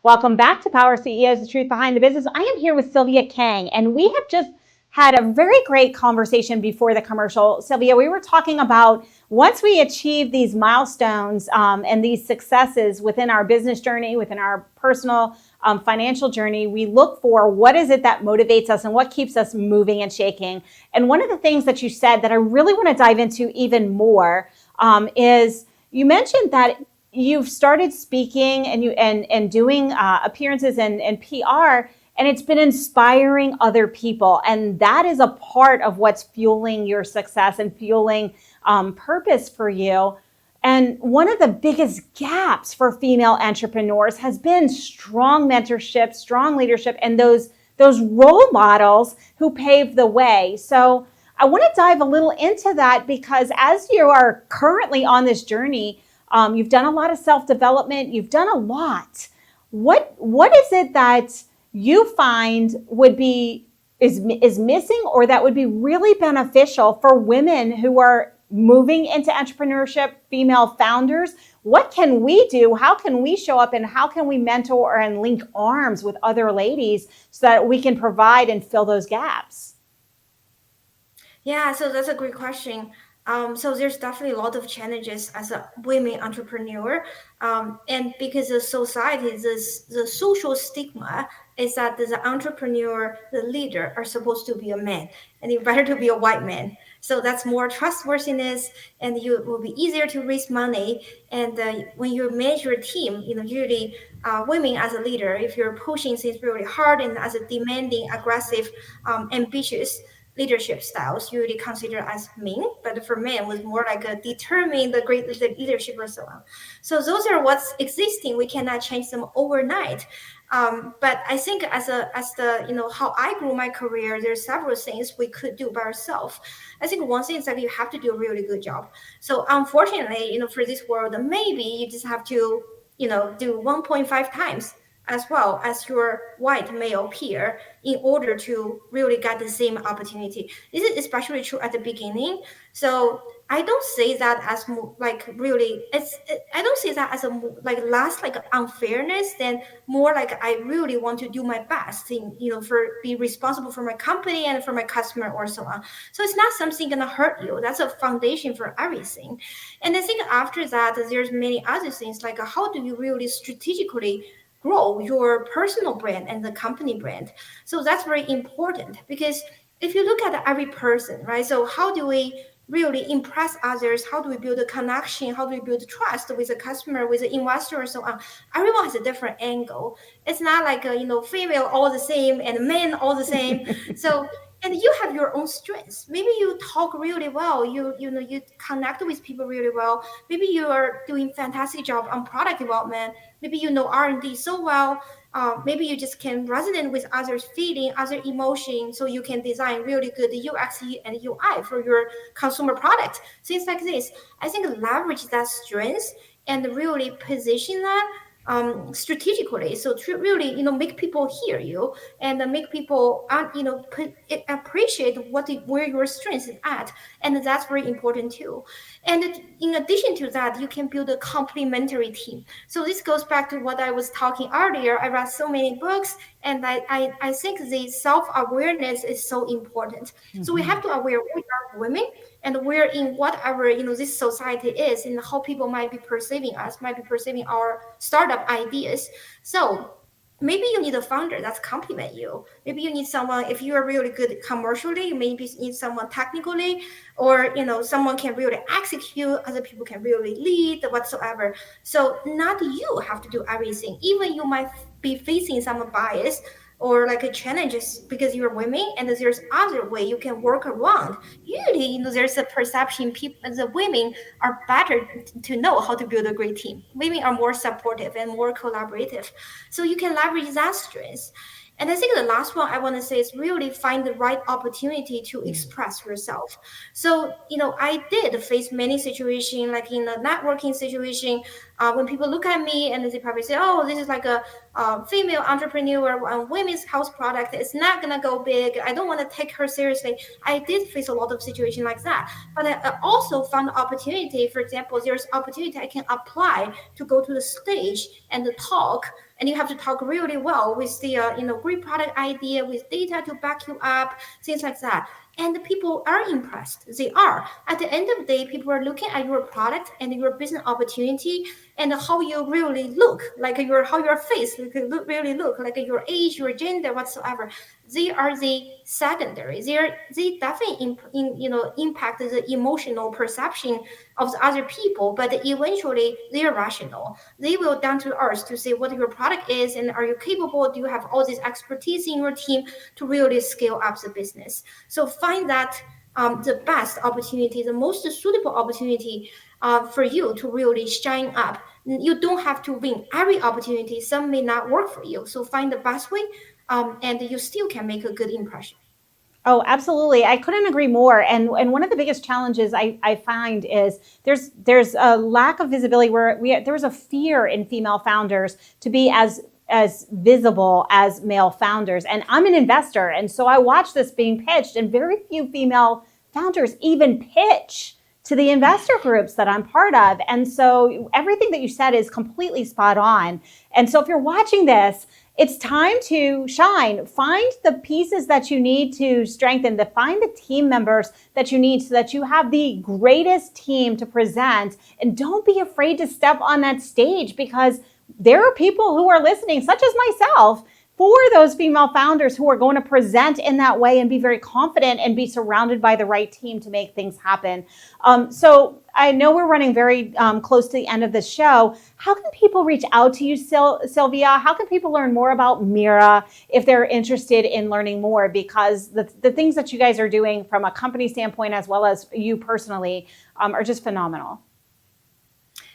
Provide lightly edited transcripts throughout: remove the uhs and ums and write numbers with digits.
Welcome back to Power CEOs, the truth behind the business. I am here with Sylvia Kang, and we have just had a very great conversation before the commercial. Sylvia, we were talking about once we achieve these milestones and these successes within our business journey, within our personal financial journey, we look for what is it that motivates us and what keeps us moving and shaking. And one of the things that you said that I really want to dive into even more is you mentioned that you've started speaking and doing appearances and PR, and it's been inspiring other people, and that is a part of what's fueling your success and fueling purpose for you. And one of the biggest gaps for female entrepreneurs has been strong mentorship, strong leadership, and those role models who paved the way. So I want to dive a little into that because as you are currently on this journey, you've done a lot of self-development. You've done a lot. What is it that you find would be is missing, or that would be really beneficial for women who are moving into entrepreneurship, female founders? What can we do? How can we show up, and how can we mentor and link arms with other ladies so that we can provide and fill those gaps? Yeah, so that's a great question. So there's definitely a lot of challenges as a women entrepreneur, and because of society, the social stigma is that the entrepreneur, the leader, are supposed to be a man, and it better to be a white man. So that's more trustworthiness, and you will be easier to raise money. And when you manage your team, usually women as a leader, if you're pushing things really hard and as a demanding, aggressive, ambitious leadership styles usually considered as men, but for men was more like a determined the great leadership and so on. So those are what's existing. We cannot change them overnight. But I think as the how I grew my career, there's several things we could do by ourselves. I think one thing is that you have to do a really good job. So unfortunately, for this world, maybe you just have to do 1.5 times as well as your white male peer in order to really get the same opportunity. This is especially true at the beginning. So I don't say that as like really I don't see that as a like less like unfairness than more like I really want to do my best in for be responsible for my company and for my customer or so on. So it's not something gonna hurt you. That's a foundation for everything. And I think after that there's many other things like how do you really strategically grow your personal brand and the company brand. So that's very important because if you look at every person, right? So how do we really impress others? How do we build a connection? How do we build trust with a customer, with an investor, and so on? Everyone has a different angle. It's not like female all the same and men all the same. So and you have your own strengths. Maybe you talk really well. You connect with people really well. Maybe you are doing fantastic job on product development. Maybe you know R&D so well. Maybe you just can resonate with others' feeling, other emotion, so you can design really good UX and UI for your consumer product. Things like this. I think leverage that strength and really position that strategically, so to really make people hear you and make people appreciate where your strength is at, and that's very important too. And in addition to that, you can build a complementary team. So this goes back to what I was talking earlier. I read so many books, and I think the self-awareness is so important. So we have to aware we are women, and we're in whatever this society is, and how people might be perceiving us, might be perceiving our startup ideas. So maybe you need a founder that's complement you. Maybe you need someone, if you are really good commercially, you maybe need someone technically, or someone can really execute, other people can really lead whatsoever. So not you have to do everything. Even you might be facing some bias or like a challenges because you're women, and there's other way you can work around. Usually there's a perception people, the women are better to know how to build a great team. Women are more supportive and more collaborative, so you can leverage that strength. And I think the last one I want to say is really find the right opportunity to express yourself. So, I did face many situations, like in a networking situation, when people look at me and they probably say, oh, this is like a female entrepreneur on women's health product. It's not going to go big. I don't want to take her seriously. I did face a lot of situations like that. But I also found opportunity. For example, there's opportunity I can apply to go to the stage and talk and you have to talk really well with the great product idea with data to back you up, things like that. And the people are impressed. They are. At the end of the day, people are looking at your product and your business opportunity and how you really look, like how your face really look, like your age, your gender, whatsoever. They are the secondary. They definitely impact the emotional perception of the other people, but eventually they are rational. They will down to earth to say what your product is and are you capable? Do you have all this expertise in your team to really scale up the business? So find that the best opportunity, the most suitable opportunity for you to really shine up. You don't have to win every opportunity. Some may not work for you. So find the best way, and you still can make a good impression. Oh, absolutely. I couldn't agree more. And one of the biggest challenges I find is there's a lack of visibility where there was a fear in female founders to be as visible as male founders. And I'm an investor. And so I watch this being pitched, and very few female founders even pitch to the investor groups that I'm part of. And so everything that you said is completely spot on. And so if you're watching this, it's time to shine. Find the pieces that you need to strengthen, find the team members that you need so that you have the greatest team to present. And don't be afraid to step on that stage, because there are people who are listening, such as myself, for those female founders who are going to present in that way and be very confident and be surrounded by the right team to make things happen. So I know we're running very close to the end of the show. How can people reach out to you, Sylvia? How can people learn more about Mira if they're interested in learning more? Because the things that you guys are doing from a company standpoint, as well as you personally, are just phenomenal.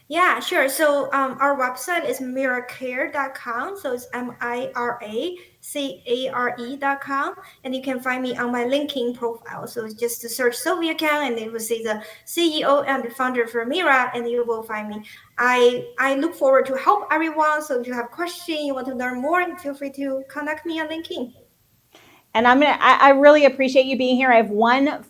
Yeah, sure. So our website is miracare.com. So it's miracare.com. And you can find me on my LinkedIn profile. So it's just to search Sylvia Kang, and it will say the CEO and the founder for Mira, and you will find me. I look forward to help everyone. So if you have questions, you want to learn more, feel free to contact me on LinkedIn. And I really appreciate you being here. I have one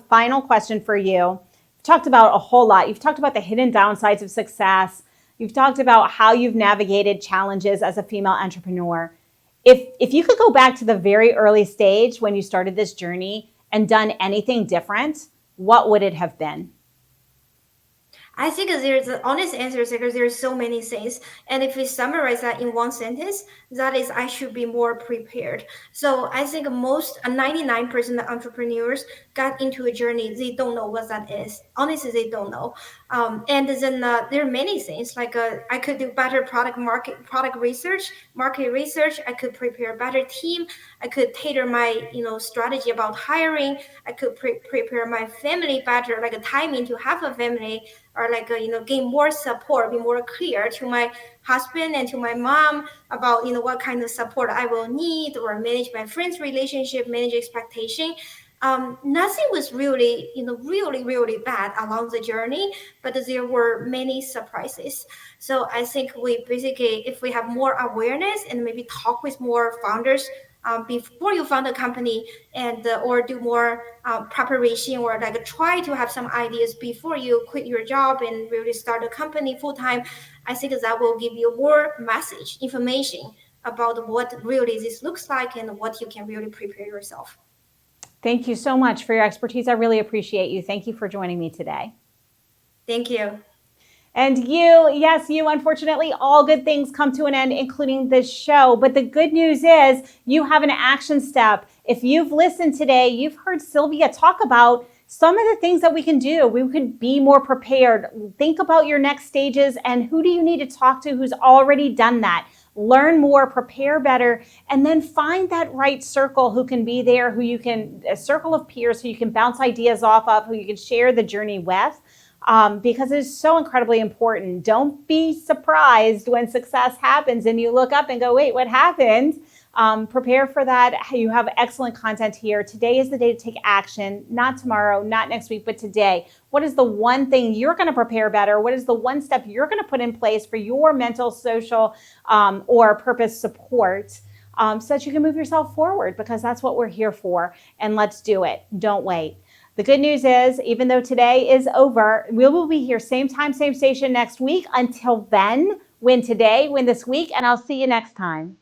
final question for you. Talked about a whole lot. You've talked about the hidden downsides of success. You've talked about how you've navigated challenges as a female entrepreneur. If you could go back to the very early stage when you started this journey and done anything different, what would it have been? I think there's the honest answer is because there's so many things. And if we summarize that in one sentence, that is I should be more prepared. So I think 99% of entrepreneurs got into a journey, they don't know what that is. Honestly, they don't know. And then there are many things like I could do better product research, market research. I could prepare a better team. I could tailor my strategy about hiring. I could prepare my family better, like a timing to have a family, or like gain more support, be more clear to my husband and to my mom about what kind of support I will need, or manage my friends' relationship, manage expectation. Nothing was really really bad along the journey, but there were many surprises. So I think we basically, if we have more awareness and maybe talk with more founders before you found a company, and or do more preparation, or like try to have some ideas before you quit your job and really start a company full time, I think that will give you more message information about what really this looks like and what you can really prepare yourself. Thank you so much for your expertise. I really appreciate you. Thank you for joining me today. Thank you. And you, yes, you, unfortunately, all good things come to an end, including this show. But the good news is you have an action step. If you've listened today, you've heard Sylvia talk about some of the things that we can do. We could be more prepared. Think about your next stages and who do you need to talk to who's already done that. Learn more, prepare better, and then find that right circle who can be there, who you can, a circle of peers who you can bounce ideas off of, who you can share the journey with. Because it's so incredibly important. Don't be surprised when success happens and you look up and go, wait, what happened? Prepare for that. You have excellent content here. Today is the day to take action, not tomorrow, not next week, but today. What is the one thing you're going to prepare better? What is the one step you're going to put in place for your mental, social, or purpose support so that you can move yourself forward? Because that's what we're here for. And let's do it. Don't wait. The good news is, even though today is over, we will be here same time, same station next week. Until then, win today, win this week, and I'll see you next time.